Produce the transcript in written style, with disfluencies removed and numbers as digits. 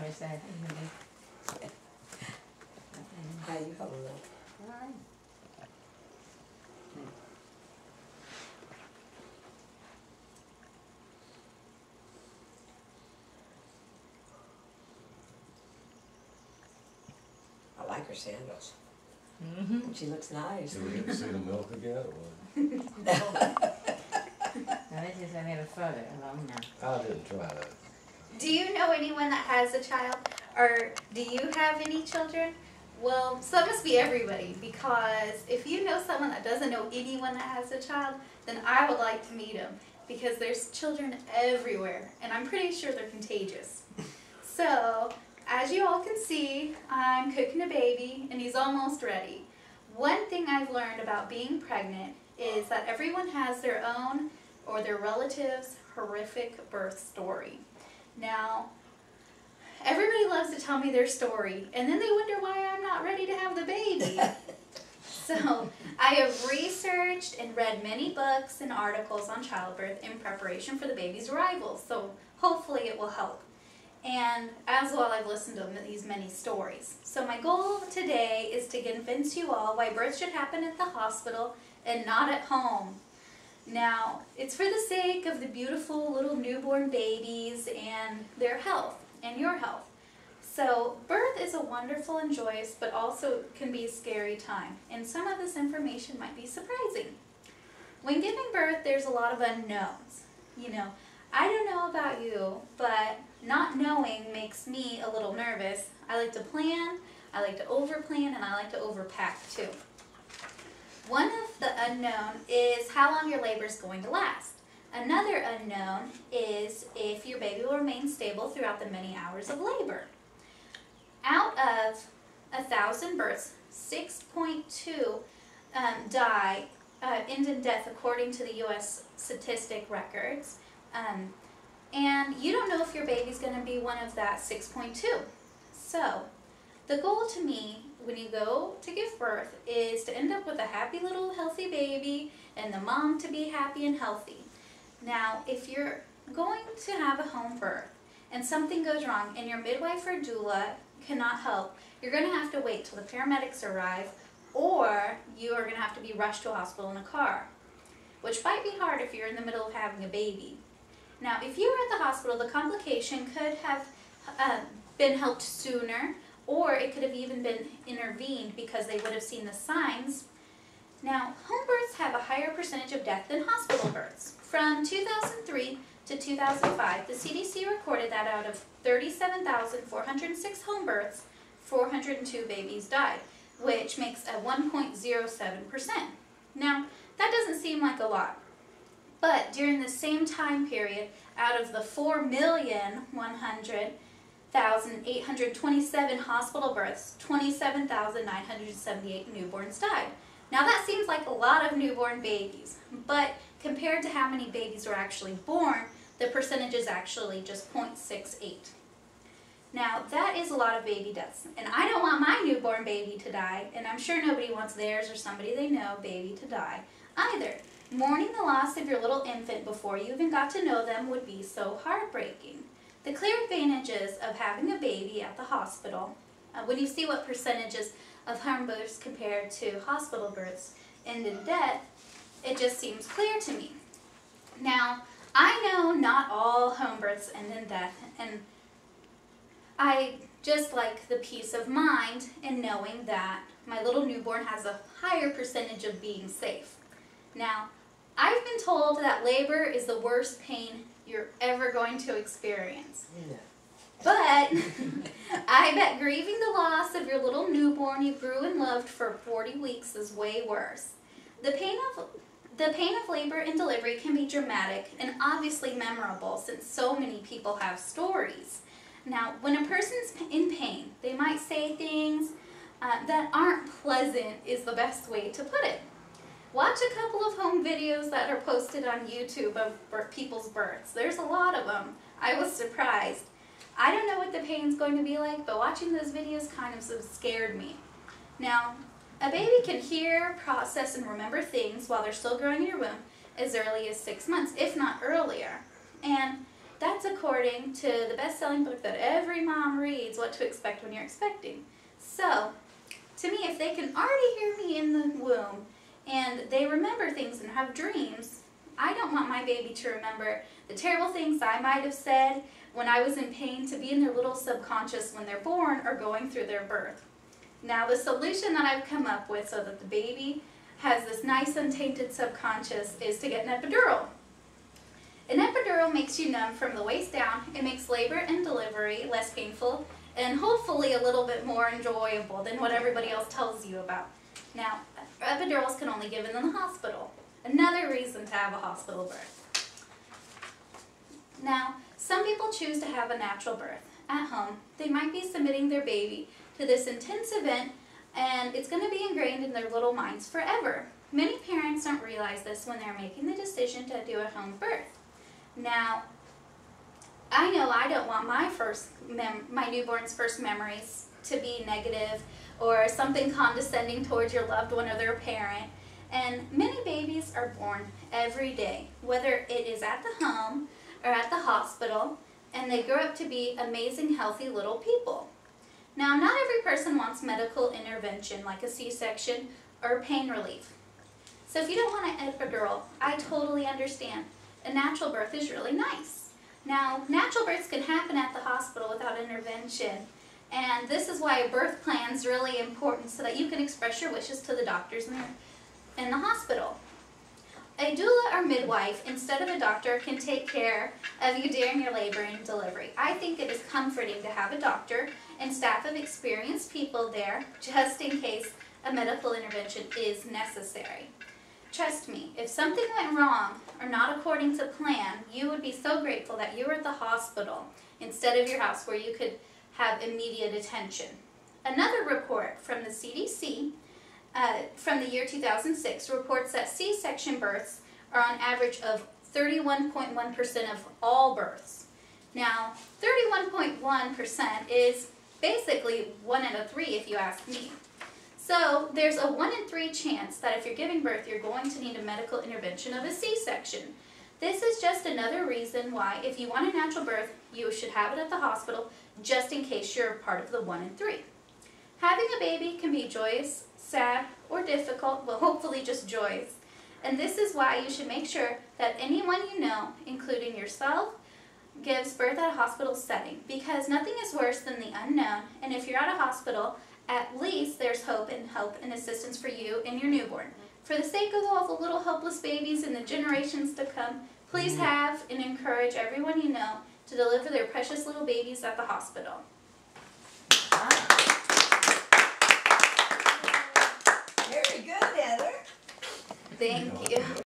is that? How you holding up? Alright. I like her sandals. Mm-hmm. She looks nice. Did we get to see the milk again, or what? Now this is a little further along now. I didn't try that. Do you know anyone that has a child? Or do you have any children? Well, so it must be everybody, because if you know someone that doesn't know anyone that has a child, then I would like to meet them, because there's children everywhere, and I'm pretty sure they're contagious. So, as you all can see, I'm cooking a baby, and he's almost ready. One thing I've learned about being pregnant is that everyone has their own or their relative's horrific birth story. Now, everybody loves to tell me their story, and then they wonder why I'm not ready to have the baby. So, I have researched and read many books and articles on childbirth in preparation for the baby's arrival, so hopefully it will help. And as well, I've listened to these many stories. So my goal today is to convince you all why birth should happen at the hospital and not at home. Now, it's for the sake of the beautiful little newborn babies and their health and your health. So birth is a wonderful and joyous, but also can be a scary time. And some of this information might be surprising. When giving birth, there's a lot of unknowns. You know, I don't know about you, but not knowing makes me a little nervous. I like to plan, I like to overplan, and I like to overpack too. One of the unknown is how long your labor is going to last. Another unknown is if your baby will remain stable throughout the many hours of labor. Out of 1,000 births, 6.2 end in death according to the U.S. statistic records. And you don't know if your baby's going to be one of that 6.2. So, the goal to me when you go to give birth is to end up with a happy little healthy baby and the mom to be happy and healthy. Now, if you're going to have a home birth and something goes wrong and your midwife or doula cannot help, you're going to have to wait till the paramedics arrive, or you are going to have to be rushed to a hospital in a car, which might be hard if you're in the middle of having a baby. Now, if you were at the hospital, the complication could have been helped sooner, or it could have even been intervened because they would have seen the signs. Now, home births have a higher percentage of death than hospital births. From 2003 to 2005, the CDC recorded that out of 37,406 home births, 402 babies died, which makes a 1.07%. Now, that doesn't seem like a lot. But during the same time period, out of the 4,100,827 hospital births, 27,978 newborns died. Now that seems like a lot of newborn babies, but compared to how many babies were actually born, the percentage is actually just 0.68. Now that is a lot of baby deaths, and I don't want my newborn baby to die, and I'm sure nobody wants theirs or somebody they know baby to die either. Mourning the loss of your little infant before you even got to know them would be so heartbreaking. The clear advantages of having a baby at the hospital, when you see what percentages of home births compared to hospital births end in death, it just seems clear to me. Now, I know not all home births end in death, and I just like the peace of mind in knowing that my little newborn has a higher percentage of being safe. Now, I've been told that labor is the worst pain you're ever going to experience. Yeah. But I bet grieving the loss of your little newborn you grew and loved for 40 weeks is way worse. The pain of labor and delivery can be dramatic and obviously memorable, since so many people have stories. Now, when a person's in pain, they might say things that aren't pleasant, is the best way to put it. Watch a couple of home videos that are posted on YouTube of people's births. There's a lot of them. I was surprised. I don't know what the pain's going to be like, but watching those videos kind of scared me. Now, a baby can hear, process, and remember things while they're still growing in your womb as early as 6 months, if not earlier. And that's according to the best-selling book that every mom reads, What to Expect When You're Expecting. So, to me, if they can already hear me in the womb and they remember things and have dreams, I don't want my baby to remember the terrible things I might have said when I was in pain to be in their little subconscious when they're born or going through their birth. Now, the solution that I've come up with so that the baby has this nice untainted subconscious is to get an epidural. An epidural makes you numb from the waist down. It makes labor and delivery less painful and hopefully a little bit more enjoyable than what everybody else tells you about. Now, epidurals can only be given in the hospital. Another reason to have a hospital birth. Now, some people choose to have a natural birth at home. They might be submitting their baby to this intense event, and it's going to be ingrained in their little minds forever. Many parents don't realize this when they're making the decision to do a home birth. Now, I know I don't want my newborn's first memories to be negative or something condescending towards your loved one or their parent. And many babies are born every day, whether it is at the home or at the hospital, and they grow up to be amazing, healthy little people. Now, not every person wants medical intervention like a C-section or pain relief. So if you don't want an epidural, I totally understand. A natural birth is really nice. Now, natural births can happen at the hospital without intervention, and this is why a birth plan is really important so that you can express your wishes to the doctors in the hospital. A doula or midwife, instead of a doctor, can take care of you during your labor and delivery. I think it is comforting to have a doctor and staff of experienced people there just in case a medical intervention is necessary. Trust me, if something went wrong or not according to plan, you would be so grateful that you were at the hospital instead of your house where you could have immediate attention. Another report from the CDC from the year 2006 reports that C-section births are on average of 31.1% of all births. Now, 31.1% is basically 1 out of 3 if you ask me. So there's a 1 in 3 chance that if you're giving birth, you're going to need a medical intervention of a C-section. This is just another reason why if you want a natural birth, you should have it at the hospital just in case you're part of the 1 in 3. Having a baby can be joyous, sad, or difficult, well, hopefully just joyous. And this is why you should make sure that anyone you know, including yourself, gives birth at a hospital setting, because nothing is worse than the unknown, and if you're at a hospital, at least there's hope and assistance for you and your newborn. For the sake of all the little helpless babies and the generations to come, please have and encourage everyone you know to deliver their precious little babies at the hospital. Very good, Heather. Thank you.